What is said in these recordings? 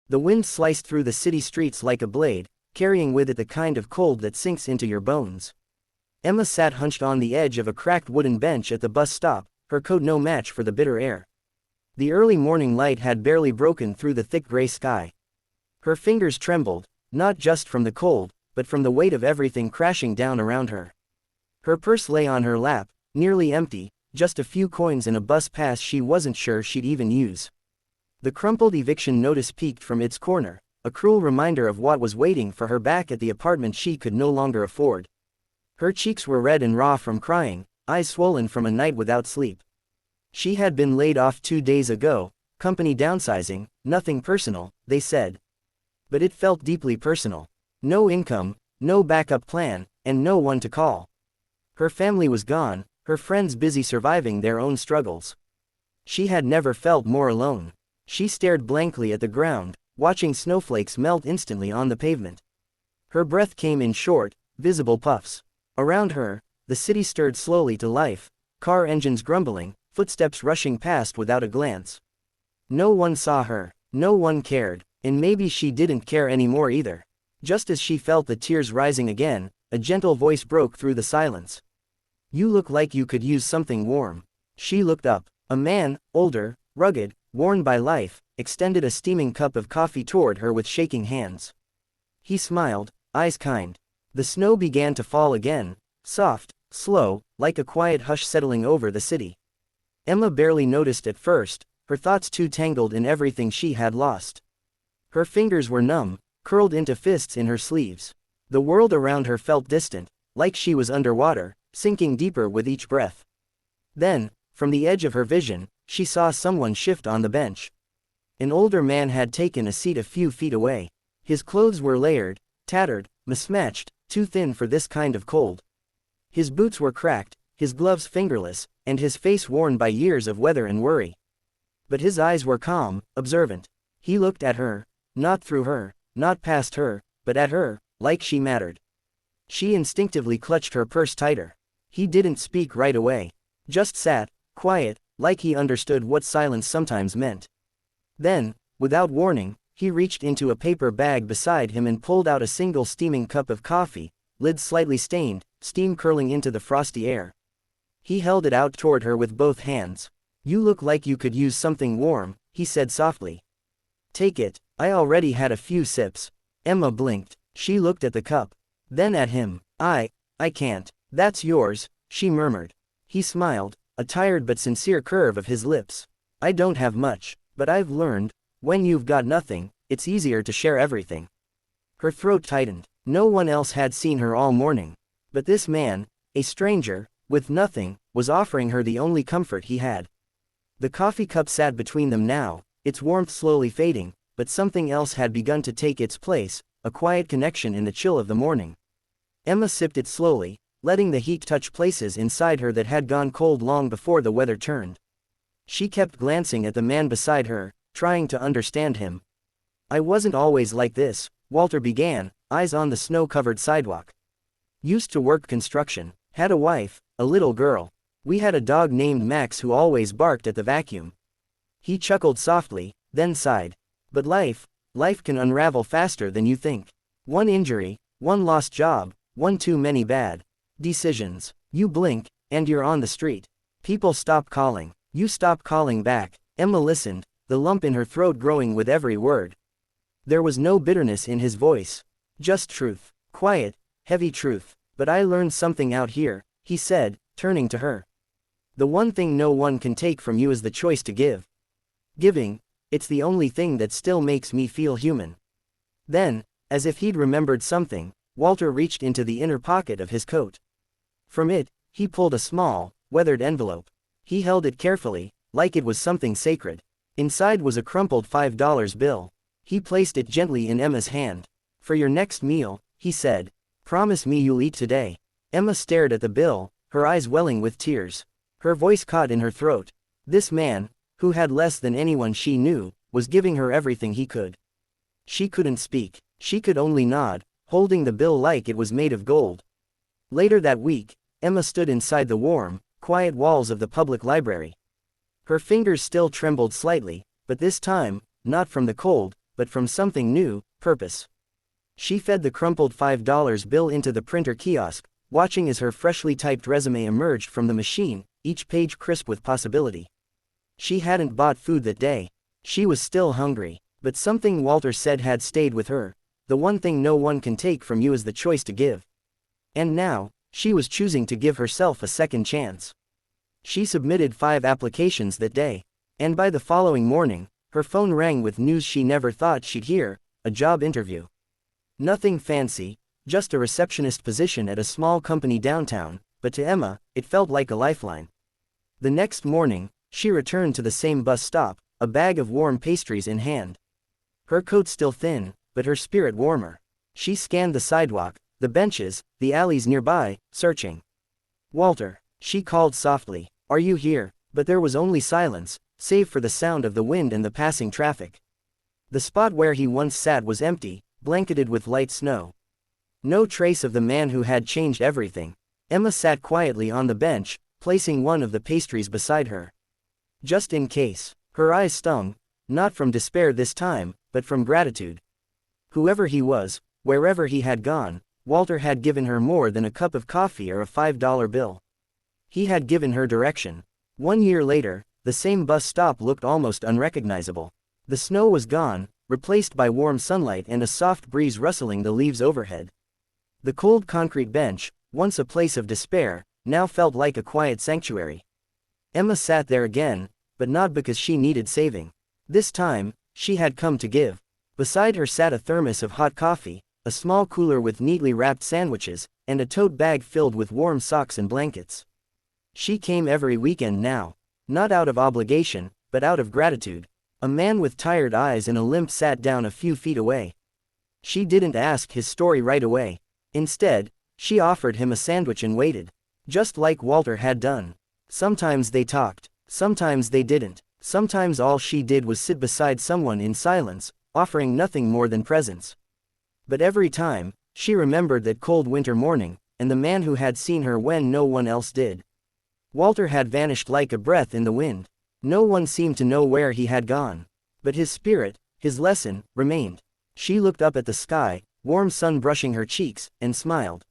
The wind sliced through the city streets like a blade, carrying with it the kind of cold that sinks into your bones. Emma sat hunched on the edge of a cracked wooden bench at the bus stop, her coat no match for the bitter air. The early morning light had barely broken through the thick gray sky. Her fingers trembled, not just from the cold, but from the weight of everything crashing down around her. Her purse lay on her lap, nearly empty, just a few coins and a bus pass she wasn't sure she'd even use. The crumpled eviction notice peeked from its corner, a cruel reminder of what was waiting for her back at the apartment she could no longer afford. Her cheeks were red and raw from crying, eyes swollen from a night without sleep. She had been laid off 2 days ago, company downsizing, nothing personal, they said. But it felt deeply personal. No income, no backup plan, and no one to call. Her family was gone, her friends busy surviving their own struggles. She had never felt more alone. She stared blankly at the ground, watching snowflakes melt instantly on the pavement. Her breath came in short, visible puffs. Around her, the city stirred slowly to life, car engines grumbling, footsteps rushing past without a glance. No one saw her, no one cared, and maybe she didn't care anymore either. Just as she felt the tears rising again, a gentle voice broke through the silence. "You look like you could use something warm." She looked up. A man, older, rugged, worn by life, extended a steaming cup of coffee toward her with shaking hands. He smiled, eyes kind. The snow began to fall again, soft, slow, like a quiet hush settling over the city. Emma barely noticed at first, her thoughts too tangled in everything she had lost. Her fingers were numb, curled into fists in her sleeves. The world around her felt distant, like she was underwater, sinking deeper with each breath. Then, from the edge of her vision, she saw someone shift on the bench. An older man had taken a seat a few feet away. His clothes were layered, tattered, mismatched, too thin for this kind of cold. His boots were cracked, his gloves fingerless, and his face worn by years of weather and worry. But his eyes were calm, observant. He looked at her, not through her, not past her, but at her, like she mattered. She instinctively clutched her purse tighter. He didn't speak right away. Just sat, quiet, like he understood what silence sometimes meant. Then, without warning, he reached into a paper bag beside him and pulled out a single steaming cup of coffee, lid slightly stained, steam curling into the frosty air. He held it out toward her with both hands. "You look like you could use something warm," he said softly. "Take it." "I already had a few sips." Emma blinked. She looked at the cup. Then at him. I can't." "That's yours," she murmured. He smiled, a tired but sincere curve of his lips. "I don't have much, but I've learned, when you've got nothing, it's easier to share everything." Her throat tightened. No one else had seen her all morning. But this man, a stranger, with nothing, was offering her the only comfort he had. The coffee cup sat between them now, its warmth slowly fading, but something else had begun to take its place, a quiet connection in the chill of the morning. Emma sipped it slowly, letting the heat touch places inside her that had gone cold long before the weather turned. She kept glancing at the man beside her, trying to understand him. "I wasn't always like this," Walter began, eyes on the snow-covered sidewalk. "Used to work construction, had a wife, a little girl. We had a dog named Max who always barked at the vacuum." He chuckled softly, then sighed. "But life can unravel faster than you think. One injury, one lost job, one too many bad decisions. You blink, and you're on the street. People stop calling. You stop calling back." Emma listened, the lump in her throat growing with every word. There was no bitterness in his voice. Just truth. Quiet, heavy truth. "But I learned something out here," he said, turning to her. "The one thing no one can take from you is the choice to give. Giving, it's the only thing that still makes me feel human." Then, as if he'd remembered something, Walter reached into the inner pocket of his coat. From it, he pulled a small, weathered envelope. He held it carefully, like it was something sacred. Inside was a crumpled $5 bill. He placed it gently in Emma's hand. "For your next meal," he said. "Promise me you'll eat today." Emma stared at the bill, her eyes welling with tears. Her voice caught in her throat. This man, who had less than anyone she knew, was giving her everything he could. She couldn't speak. She could only nod, holding the bill like it was made of gold. Later that week, Emma stood inside the warm, quiet walls of the public library. Her fingers still trembled slightly, but this time, not from the cold, but from something new, purpose. She fed the crumpled $5 bill into the printer kiosk, watching as her freshly typed resume emerged from the machine, each page crisp with possibility. She hadn't bought food that day. She was still hungry, but something Walter said had stayed with her. The one thing no one can take from you is the choice to give. And now, she was choosing to give herself a second chance. She submitted 5 applications that day, and by the following morning, her phone rang with news she never thought she'd hear: a job interview. Nothing fancy, just a receptionist position at a small company downtown, but to Emma, it felt like a lifeline. The next morning, she returned to the same bus stop, a bag of warm pastries in hand. Her coat still thin, but her spirit warmer. She scanned the sidewalk, the benches, the alleys nearby, searching. "Walter," she called softly, "are you here?" But there was only silence, save for the sound of the wind and the passing traffic. The spot where he once sat was empty, blanketed with light snow. No trace of the man who had changed everything. Emma sat quietly on the bench, placing one of the pastries beside her. Just in case. Her eyes stung, not from despair this time, but from gratitude. Whoever he was, wherever he had gone, Walter had given her more than a cup of coffee or a $5 bill. He had given her direction. 1 year later, the same bus stop looked almost unrecognizable. The snow was gone, replaced by warm sunlight and a soft breeze rustling the leaves overhead. The cold concrete bench, once a place of despair, now felt like a quiet sanctuary. Emma sat there again, but not because she needed saving. This time, she had come to give. Beside her sat a thermos of hot coffee, a small cooler with neatly wrapped sandwiches, and a tote bag filled with warm socks and blankets. She came every weekend now, not out of obligation, but out of gratitude. A man with tired eyes and a limp sat down a few feet away. She didn't ask his story right away. Instead, she offered him a sandwich and waited. Just like Walter had done. Sometimes they talked, sometimes they didn't. Sometimes all she did was sit beside someone in silence, offering nothing more than presence. But every time, she remembered that cold winter morning, and the man who had seen her when no one else did. Walter had vanished like a breath in the wind. No one seemed to know where he had gone. But his spirit, his lesson, remained. She looked up at the sky, warm sun brushing her cheeks, and smiled.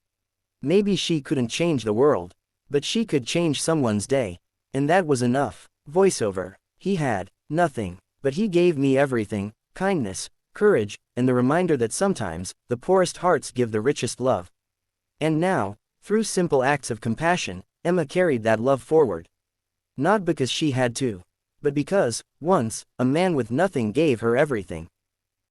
Maybe she couldn't change the world, but she could change someone's day. And that was enough. Voiceover. He had nothing, but he gave me everything: kindness, courage, and the reminder that sometimes, the poorest hearts give the richest love. And now, through simple acts of compassion, Emma carried that love forward. Not because she had to, but because, once, a man with nothing gave her everything.